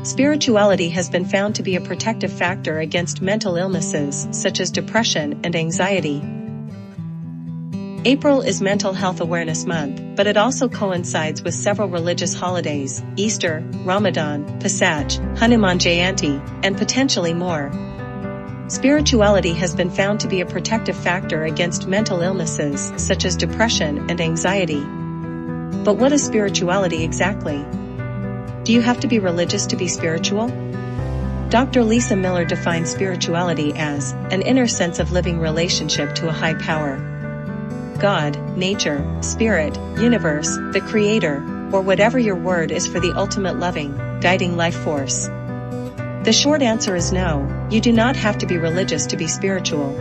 Spirituality has been found to be a protective factor against mental illnesses such as depression and anxiety. April is Mental Health Awareness Month, but it also coincides with several religious holidays: Easter, Ramadan, Pesach, Hanuman Jayanti, and potentially more. Spirituality has been found to be a protective factor against mental illnesses such as depression and anxiety. But what is spirituality exactly? Do you have to be religious to be spiritual? Dr. Lisa Miller defines spirituality as an inner sense of living relationship to a high power. God, nature, spirit, universe, the creator, or whatever your word is for the ultimate loving, guiding life force. The short answer is no, you do not have to be religious to be spiritual.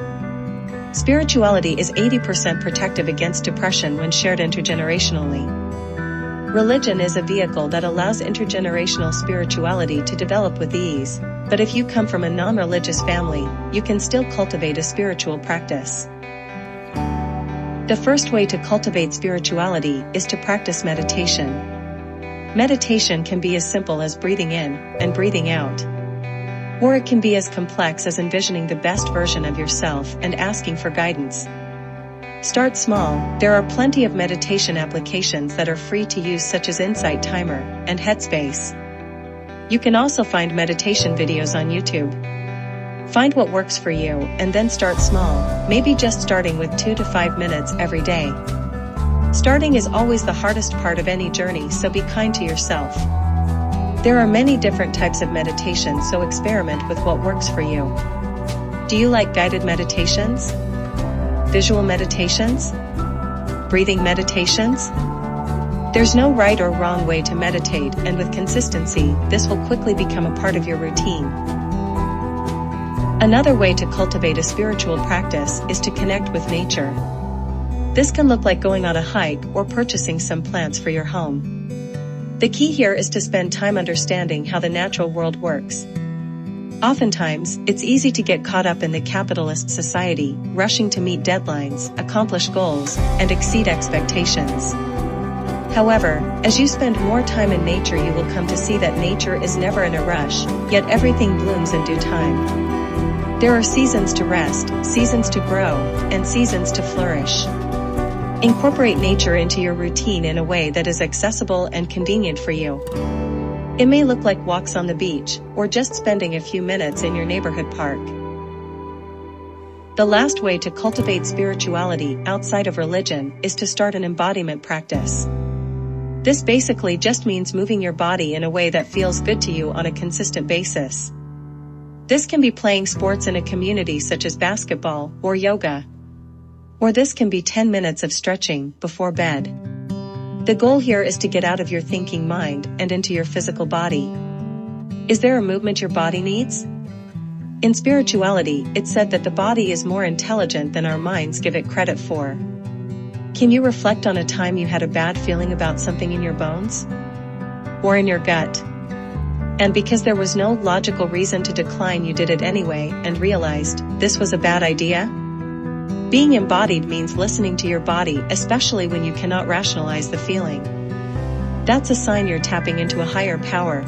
Spirituality is 80% protective against depression when shared intergenerationally. Religion is a vehicle that allows intergenerational spirituality to develop with ease, but if you come from a non-religious family, you can still cultivate a spiritual practice. The first way to cultivate spirituality is to practice meditation. Meditation can be as simple as breathing in and breathing out. Or it can be as complex as envisioning the best version of yourself and asking for guidance. Start small. There are plenty of meditation applications that are free to use, such as Insight Timer and Headspace. You can also find meditation videos on YouTube. Find what works for you and then start small, maybe just starting with 2 to 5 minutes every day. Starting is always the hardest part of any journey, so be kind to yourself. There are many different types of meditation, so experiment with what works for you. Do you like guided meditations? Visual meditations? Breathing meditations? There's no right or wrong way to meditate, and with consistency, this will quickly become a part of your routine. Another way to cultivate a spiritual practice is to connect with nature. This can look like going on a hike or purchasing some plants for your home. The key here is to spend time understanding how the natural world works. Oftentimes, it's easy to get caught up in the capitalist society, rushing to meet deadlines, accomplish goals, and exceed expectations. However, as you spend more time in nature, you will come to see that nature is never in a rush, yet everything blooms in due time. There are seasons to rest, seasons to grow, and seasons to flourish. Incorporate nature into your routine in a way that is accessible and convenient for you. It may look like walks on the beach, or just spending a few minutes in your neighborhood park. The last way to cultivate spirituality outside of religion is to start an embodiment practice. This basically just means moving your body in a way that feels good to you on a consistent basis. This can be playing sports in a community such as basketball or yoga. Or this can be 10 minutes of stretching before bed. The goal here is to get out of your thinking mind and into your physical body. Is there a movement your body needs? In spirituality, it's said that the body is more intelligent than our minds give it credit for. Can you reflect on a time you had a bad feeling about something in your bones? Or in your gut? And because there was no logical reason to decline, you did it anyway and realized this was a bad idea? Being embodied means listening to your body, especially when you cannot rationalize the feeling. That's a sign you're tapping into a higher power,